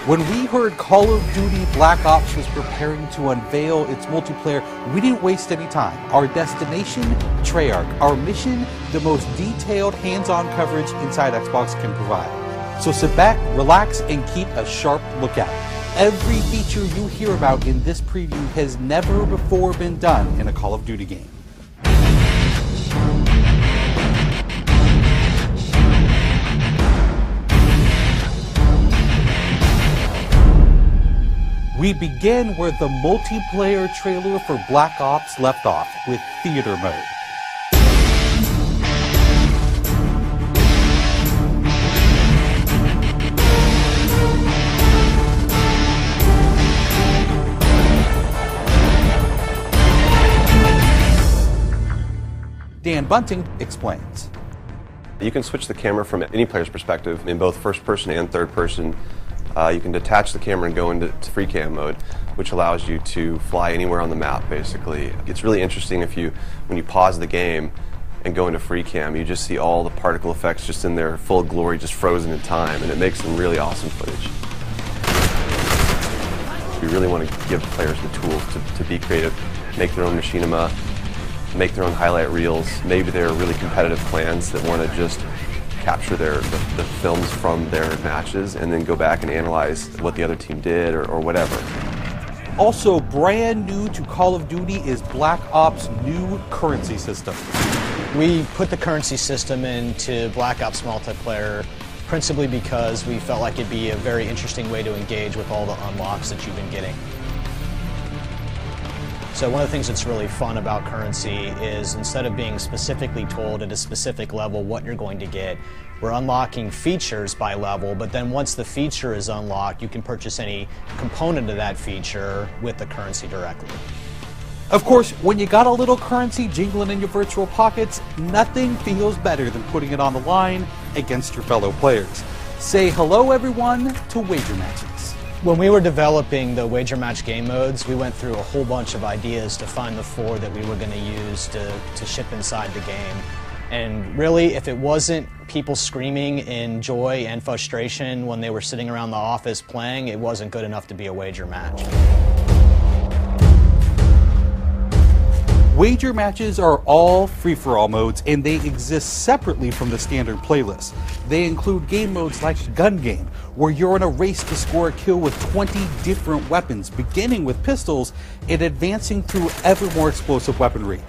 When we heard Call of Duty Black Ops was preparing to unveil its multiplayer, we didn't waste any time. Our destination, Treyarch. Our mission, the most detailed hands-on coverage inside Xbox can provide. So sit back, relax, and keep a sharp lookout. Every feature you hear about in this preview has never before been done in a Call of Duty game. We begin where the multiplayer trailer for Black Ops left off, with theater mode. Dan Bunting explains. You can switch the camera from any player's perspective in both first person and third person. You can detach the camera and go into free cam mode, which allows you to fly anywhere on the map, basically. It's really interesting when you pause the game and go into free cam, you just see all the particle effects just in their full glory, just frozen in time, and it makes some really awesome footage. We really want to give players the tools to be creative, make their own machinima, make their own highlight reels. Maybe they're really competitive clans that want to just capture the films from their matches and then go back and analyze what the other team did or whatever. Also brand new to Call of Duty is Black Ops' new currency system. We put the currency system into Black Ops multiplayer principally because we felt like it'd be a very interesting way to engage with all the unlocks that you've been getting. So one of the things that's really fun about currency is instead of being specifically told at a specific level what you're going to get, we're unlocking features by level, but then once the feature is unlocked, you can purchase any component of that feature with the currency directly. Of course, when you got a little currency jingling in your virtual pockets, nothing feels better than putting it on the line against your fellow players. Say hello, everyone, to wager matches. When we were developing the wager match game modes, we went through a whole bunch of ideas to find the 4 that we were going to use to ship inside the game. And really, if it wasn't people screaming in joy and frustration when they were sitting around the office playing, it wasn't good enough to be a wager match. Wager matches are all free-for-all modes, and they exist separately from the standard playlist. They include game modes like Gun Game, where you're in a race to score a kill with 20 different weapons, beginning with pistols and advancing through ever more explosive weaponry.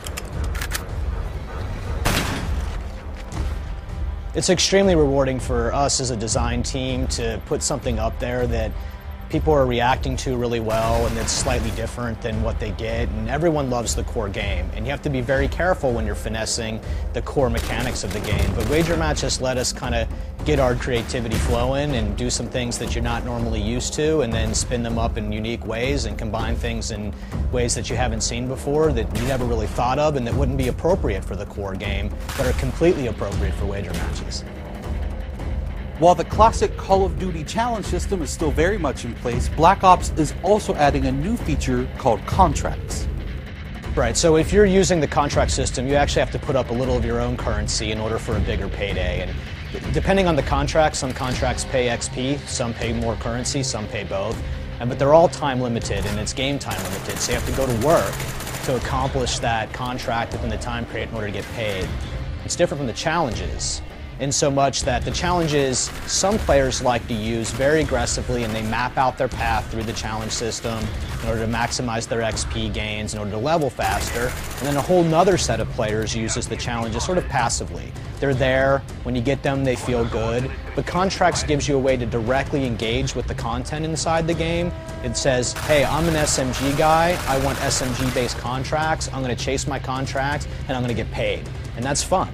It's extremely rewarding for us as a design team to put something up there that people are reacting to really well and it's slightly different than what they get, and everyone loves the core game, and you have to be very careful when you're finessing the core mechanics of the game. But wager matches let us kind of get our creativity flowing and do some things that you're not normally used to, and then spin them up in unique ways and combine things in ways that you haven't seen before, that you never really thought of, and that wouldn't be appropriate for the core game but are completely appropriate for wager matches. While the classic Call of Duty challenge system is still very much in place, Black Ops is also adding a new feature called contracts. Right, so if you're using the contract system, you actually have to put up a little of your own currency in order for a bigger payday. And depending on the contract, some contracts pay XP, some pay more currency, some pay both. But they're all time limited, and it's game time limited, so you have to go to work to accomplish that contract within the time period in order to get paid. It's different from the challenges, in so much that the challenges some players like to use very aggressively, and they map out their path through the challenge system in order to maximize their XP gains, in order to level faster. And then a whole nother set of players uses the challenges sort of passively. They're there, when you get them they feel good, but contracts gives you a way to directly engage with the content inside the game. It says, hey, I'm an SMG guy, I want SMG based contracts, I'm going to chase my contracts and I'm going to get paid. And that's fun.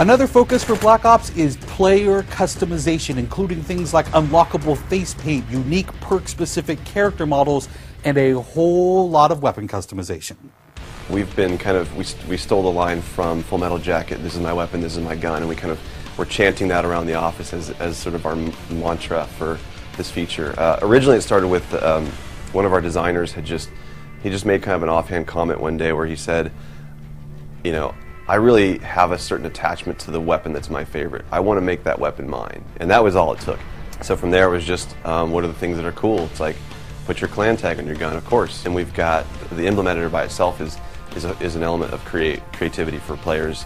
Another focus for Black Ops is player customization, including things like unlockable face paint, unique perk-specific character models, and a whole lot of weapon customization. We've been we stole the line from Full Metal Jacket, this is my weapon, this is my gun, and we're chanting that around the office as sort of our mantra for this feature. Originally it started with one of our designers he just made kind of an offhand comment one day where he said, you know, I really have a certain attachment to the weapon that's my favorite. I want to make that weapon mine, and that was all it took. So from there it was just, what are the things that are cool? It's like, put your clan tag on your gun, of course. And we've got, the emblem editor by itself is an element of creativity for players.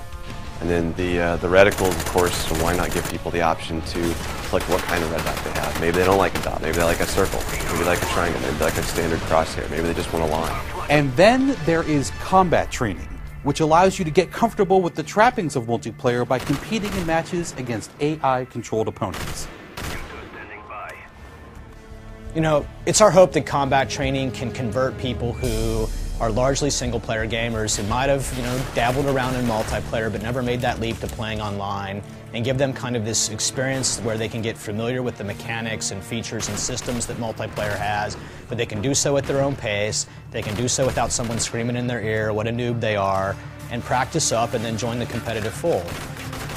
And then the reticles, of course, so why not give people the option to click what kind of red dot they have. Maybe they don't like a dot, maybe they like a circle, maybe they like a triangle, maybe they like a standard crosshair, maybe they just want a line. And then there is combat training, which allows you to get comfortable with the trappings of multiplayer by competing in matches against AI-controlled opponents. You know, it's our hope that combat training can convert people who are largely single-player gamers who might have, dabbled around in multiplayer but never made that leap to playing online, and give them kind of this experience where they can get familiar with the mechanics and features and systems that multiplayer has, but they can do so at their own pace, they can do so without someone screaming in their ear what a noob they are, and practice up and then join the competitive fold.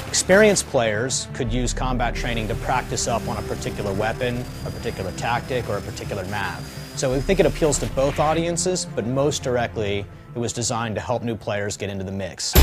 Experienced players could use combat training to practice up on a particular weapon, a particular tactic, or a particular map. So we think it appeals to both audiences, but most directly, it was designed to help new players get into the mix.